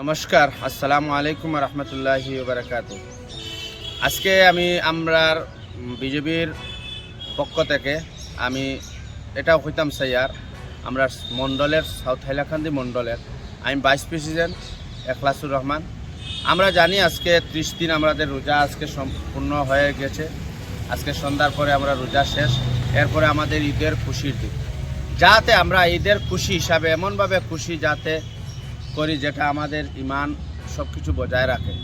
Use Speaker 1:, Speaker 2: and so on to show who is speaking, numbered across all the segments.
Speaker 1: নমস্কার, আসসালামু আলাইকুম রহমতুল্লাহি বারাকাতু। আজকে আমরার বিজেপির পক্ষ থেকে আমি এটাও হইতাম সাইয়ার আমরা মণ্ডলের সাউথ হাইলাকান্দি মণ্ডলের আমি ভাইস প্রেসিডেন্ট এখলাসুর রহমান। আমরা জানি আজকে 30 দিন আমাদের রোজা আজকে সম্পূর্ণ হয়ে গেছে। আজকে সন্ধ্যার পরে আমরা রোজা শেষ, এরপরে আমাদের ঈদের খুশির দিন। যাতে আমরা ঈদের খুশি হিসাবে এমনভাবে খুশি যাতে করি যেটা আমাদের ইমান সব কিছু বজায় রাখে,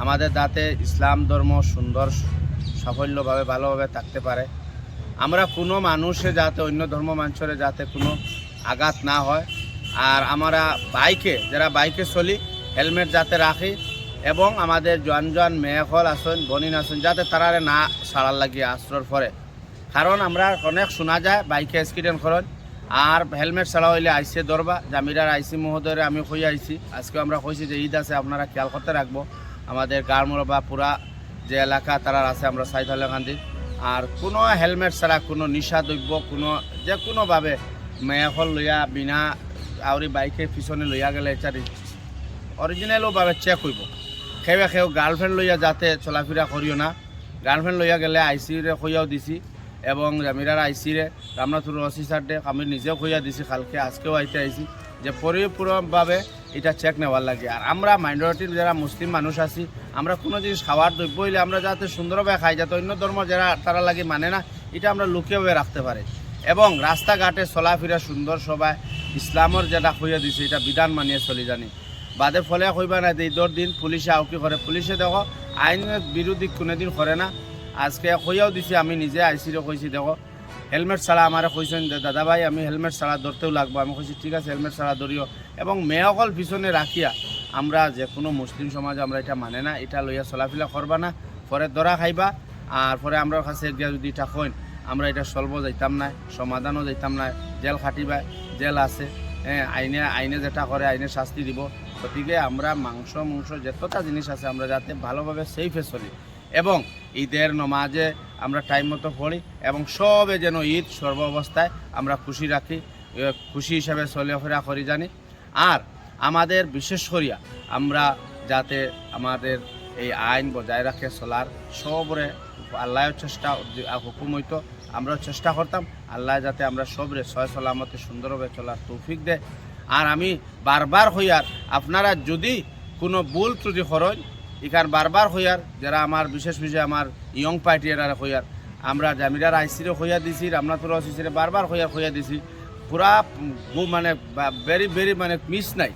Speaker 1: আমাদের যাতে ইসলাম ধর্ম সুন্দর সাফল্যভাবে ভালোভাবে থাকতে পারে। আমরা কোনো মানুষে যাতে অন্য ধর্ম মানুষের যাতে কোনো আঘাত না হয়। আর আমরা যারা বাইকে চলি হেলমেট যাতে রাখি, এবং আমাদের জোয়ান মেয়েকল আসেন বনিন আসেন যাতে তারারে না সারার লাগিয়ে আশ্রর পরে। কারণ আমরা অনেক শোনা যায় বাইকে অ্যাক্সিডেন্ট করেন, আর হেলমেট ছাড়া হইলে আইসে দরবা জামিরার আইসি মহোদয়ের আমি কই আইসি। আজকে আমরা কইছি যে ঈদ আছে, আপনারা খেয়াল করতে রাখবো আমাদের গাড়মোড়া বা পুরা যে এলাকা তারা আছে আমরা সাইড হাইলাকান্দি। আর কোনো হেলমেট ছাড়া কোনো নিশা দ্রব্য কোনো যে কোনোভাবে মেয়াফল লইয়া বিনা আউরি বাইকে পিছনে লইয়া গেলে এটা অরিজিনালভাবে চেক হইব। কেউ গার্লফ্রেন্ড লইয়া যাতে চলাফেরা করিও না। গার্লফ্রেন্ড লইয়া গেলে আইসিরে কইয়াও দিছি, এবং জামিরার আইসিরে রামনাথুর অফিসার ডে আমি নিজেও কইয়া দিছি, কালকে আজকেও আইতে আইছি যে পরিপূর্ণভাবে এটা চেক নেওয়ার লাগে। আর আমরা মাইনরিটির যারা মুসলিম মানুষ আছি, আমরা কোনো জিনিস খাওয়ার দ্রব্য হইলে আমরা যাতে সুন্দরভাবে খাই, যাতে অন্য ধর্ম যারা তারা লাগে মানে না এটা আমরা লুকিয়েভাবে রাখতে পারি। এবং রাস্তাঘাটে চলাফেরা সুন্দর সবাই ইসলামর যেটা কইয়া দিছে এটা বিধান মানিয়ে চলি জানি। বাদে ফলে কইবা না যে ঈদের দিন পুলিশে আউকি করে, পুলিশে দেখো আইনের বিরোধী কোনোদিন করে না। আজকে কইয়াও দিছি, আমি নিজে আইসিরে কইছি দেখো হেলমেট ছাড়া আমার কইছেন যে দাদা ভাই আমি হেলমেট ছাড়া ধরতেও লাগবো। আমি কইছি ঠিক আছে হেলমেট ছাড়া ধরিও, এবং মেয়কল পিছনে রাখিয়া আমরা যে কোনো মুসলিম সমাজ আমরা এটা মানে না, এটা লইয়া চলাফেরা করবা না, পরে ধরা খাইবা। আর পরে আমরা কাছে গিয়া যদি এটা কইন আমরা এটা সলভ যাইতাম না, সমাধানও যাইতাম না, জেল খাটিবা, জেল আছে। আইনে যেটা করে আইনে শাস্তি দিব। গতিকে আমরা মাংস যতটা জিনিস আছে আমরা যাতে ভালোভাবে সেফে চলি, এবং ঈদের নমাজে আমরা টাইম মতো পড়ি, এবং সবে যেন ঈদ সর্ব অবস্থায় আমরা খুশি রাখি, খুশি হিসাবে চলাফেরা করি জানি। আর আমাদের বিশেষ করিয়া আমরা যাতে আমাদের এই আইন বজায় রাখে চলার সবরে আল্লাহর চেষ্টা হুকুম হইতো, আমরাও চেষ্টা করতাম আল্লাহ যাতে আমরা সবরে সয় সালামতে সুন্দরভাবে চলার তৌফিক দেয়। আর আমি বারবার হইয়ার আপনারা যদি কোনো ভুল ত্রুটি করেন এখান বারবার হইয়ার যারা আমার বিশেষ আমার ইয়ং পার্টি এরা হইয়ার আমরা জামিরার আইসিরে হইয়া দিছি, রামনাথুর অফিসিরে বারবার হইয়া দিছি। পুরা মানে ভেরি মানে মিস নাই,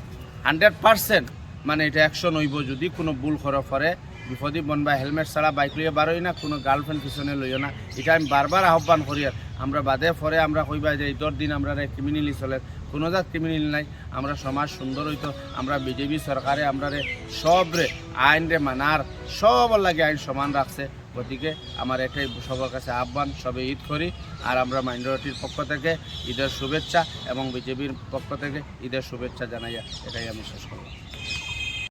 Speaker 1: 100% মানে এটা অ্যাকশন হইব যদি কোনো ভুল করে বিপদী বনবা হেলমেট ছাড়া বাইক লইয়া বারোই না, কোনো গার্লফ্রেন্ড পিছনে লইও না। এটা আমি বারবার আহ্বান করি। আর আমরা বাদে পরে আমরা কইবা যে ঈদের দিন আমরা ক্রিমিনালি চলে, কোনো জাত ক্রিমিনাল নাই। আমরা সমাজ সুন্দর হইতো, আমরা বিজেপি সরকারে আমরা সবরে আইন মানার সব লাগে আইন সমান রাখছে। গতিকে আমার এটাই সবার কাছে আহ্বান, সবে ঈদ করি। আর আমরা মাইনরিটির পক্ষ থেকে ঈদের শুভেচ্ছা এবং বিজেপির পক্ষ থেকে ঈদের শুভেচ্ছা জানাইয়া এটাই আমি শেষ করব।